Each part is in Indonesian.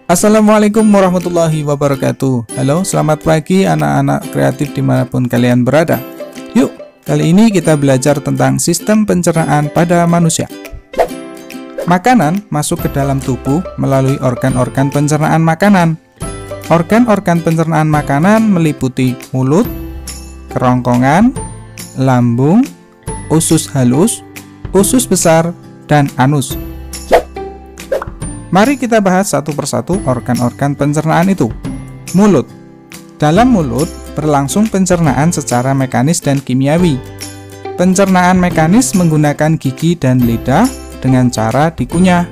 Assalamualaikum warahmatullahi wabarakatuh. Halo, selamat pagi anak-anak kreatif dimanapun kalian berada. Yuk, kali ini kita belajar tentang sistem pencernaan pada manusia. Makanan masuk ke dalam tubuh melalui organ-organ pencernaan makanan. Organ-organ pencernaan makanan meliputi mulut, kerongkongan, lambung, usus halus, usus besar, dan anus. Mari kita bahas satu persatu organ-organ pencernaan itu. Mulut. Dalam mulut berlangsung pencernaan secara mekanis dan kimiawi. Pencernaan mekanis menggunakan gigi dan lidah dengan cara dikunyah.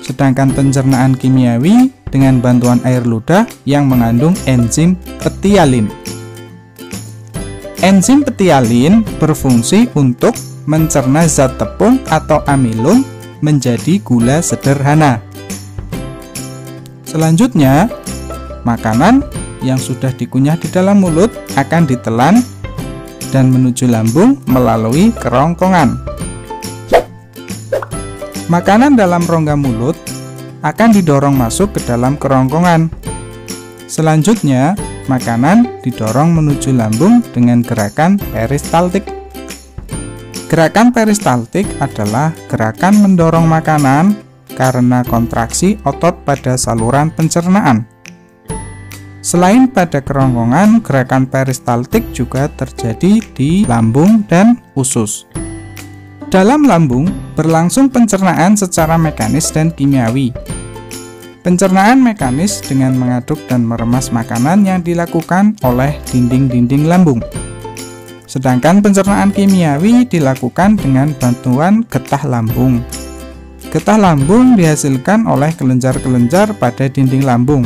Sedangkan pencernaan kimiawi dengan bantuan air ludah yang mengandung enzim petialin. Enzim petialin berfungsi untuk mencerna zat tepung atau amilum menjadi gula sederhana. Selanjutnya, makanan yang sudah dikunyah di dalam mulut akan ditelan dan menuju lambung melalui kerongkongan. Makanan dalam rongga mulut akan didorong masuk ke dalam kerongkongan. Selanjutnya, makanan didorong menuju lambung dengan gerakan peristaltik. Gerakan peristaltik adalah gerakan mendorong makanan karena kontraksi otot pada saluran pencernaan. Selain pada kerongkongan, gerakan peristaltik juga terjadi di lambung dan usus. Dalam lambung berlangsung pencernaan secara mekanis dan kimiawi. Pencernaan mekanis dengan mengaduk dan meremas makanan yang dilakukan oleh dinding-dinding lambung. Sedangkan pencernaan kimiawi dilakukan dengan bantuan getah lambung. Getah lambung dihasilkan oleh kelenjar-kelenjar pada dinding lambung.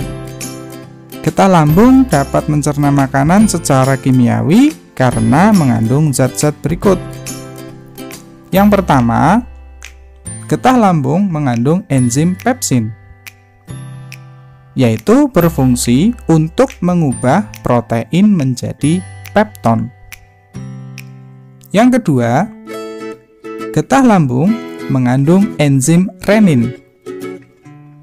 Getah lambung dapat mencerna makanan secara kimiawi karena mengandung zat-zat berikut. Yang pertama, getah lambung mengandung enzim pepsin, yaitu berfungsi untuk mengubah protein menjadi pepton. Yang kedua, getah lambung mengandung enzim renin,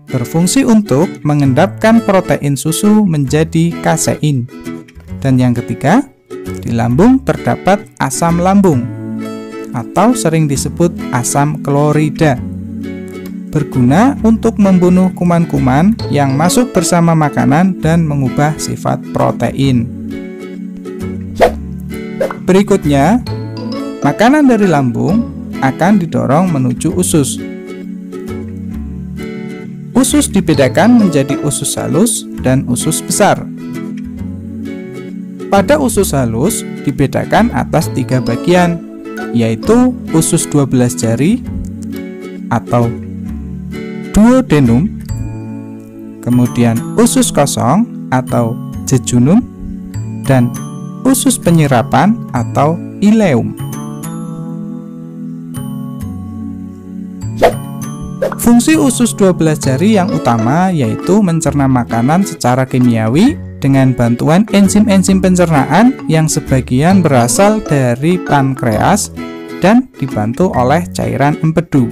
berfungsi untuk mengendapkan protein susu menjadi kasein. Dan yang ketiga, di lambung terdapat asam lambung, atau sering disebut asam klorida, berguna untuk membunuh kuman-kuman yang masuk bersama makanan dan mengubah sifat protein. Berikutnya, makanan dari lambung akan didorong menuju usus. Usus dibedakan menjadi usus halus dan usus besar. Pada usus halus dibedakan atas 3 bagian, yaitu usus 12 jari atau duodenum, kemudian usus kosong atau jejunum, dan usus penyerapan atau ileum. Fungsi usus 12 jari yang utama yaitu mencerna makanan secara kimiawi dengan bantuan enzim-enzim pencernaan yang sebagian berasal dari pankreas dan dibantu oleh cairan empedu.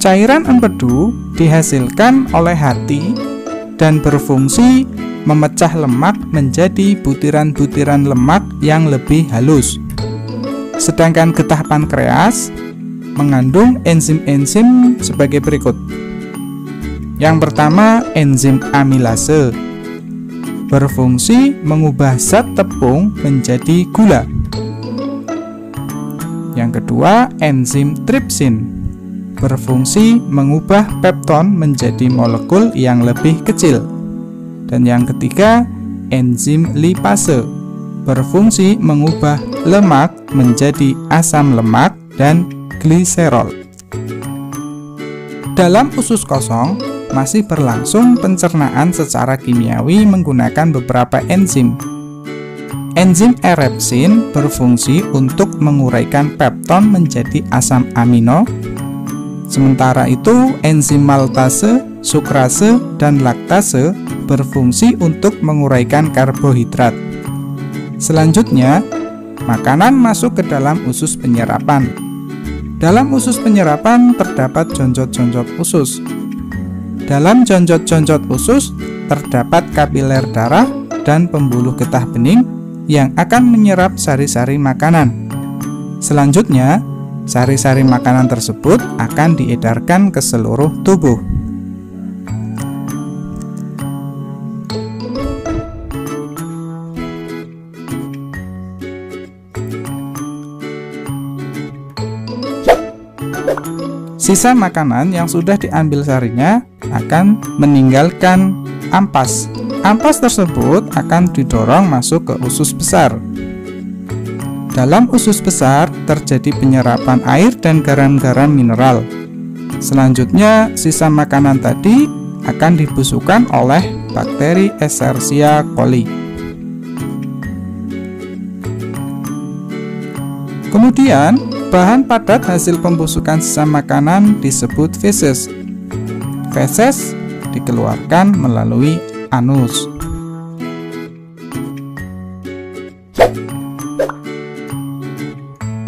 Cairan empedu dihasilkan oleh hati dan berfungsi memecah lemak menjadi butiran-butiran lemak yang lebih halus. Sedangkan getah pankreas mengandung enzim-enzim sebagai berikut. Yang pertama, enzim amilase, berfungsi mengubah zat tepung menjadi gula. Yang kedua, enzim tripsin, berfungsi mengubah pepton menjadi molekul yang lebih kecil. Dan yang ketiga, enzim lipase, berfungsi mengubah lemak menjadi asam lemak dan gliserol. Dalam usus kosong masih berlangsung pencernaan secara kimiawi menggunakan beberapa enzim. Enzim erepsin berfungsi untuk menguraikan pepton menjadi asam amino. Sementara itu, enzim maltase, sukrase, dan laktase berfungsi untuk menguraikan karbohidrat. Selanjutnya, makanan masuk ke dalam usus penyerapan. Dalam usus penyerapan terdapat jonjot-jonjot usus. Dalam jonjot-jonjot usus terdapat kapiler darah dan pembuluh getah bening yang akan menyerap sari-sari makanan. Selanjutnya, sari-sari makanan tersebut akan diedarkan ke seluruh tubuh. Sisa makanan yang sudah diambil sarinya akan meninggalkan ampas. Ampas tersebut akan didorong masuk ke usus besar. Dalam usus besar terjadi penyerapan air dan garam-garam mineral. Selanjutnya, sisa makanan tadi akan dibusukkan oleh bakteri Escherichia coli. Kemudian, bahan padat hasil pembusukan sisa makanan disebut feses. Feses dikeluarkan melalui anus.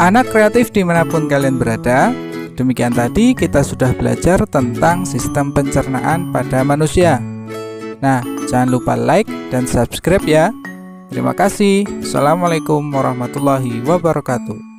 Anak kreatif dimanapun kalian berada, demikian tadi kita sudah belajar tentang sistem pencernaan pada manusia. Nah, jangan lupa like dan subscribe ya. Terima kasih. Assalamualaikum warahmatullahi wabarakatuh.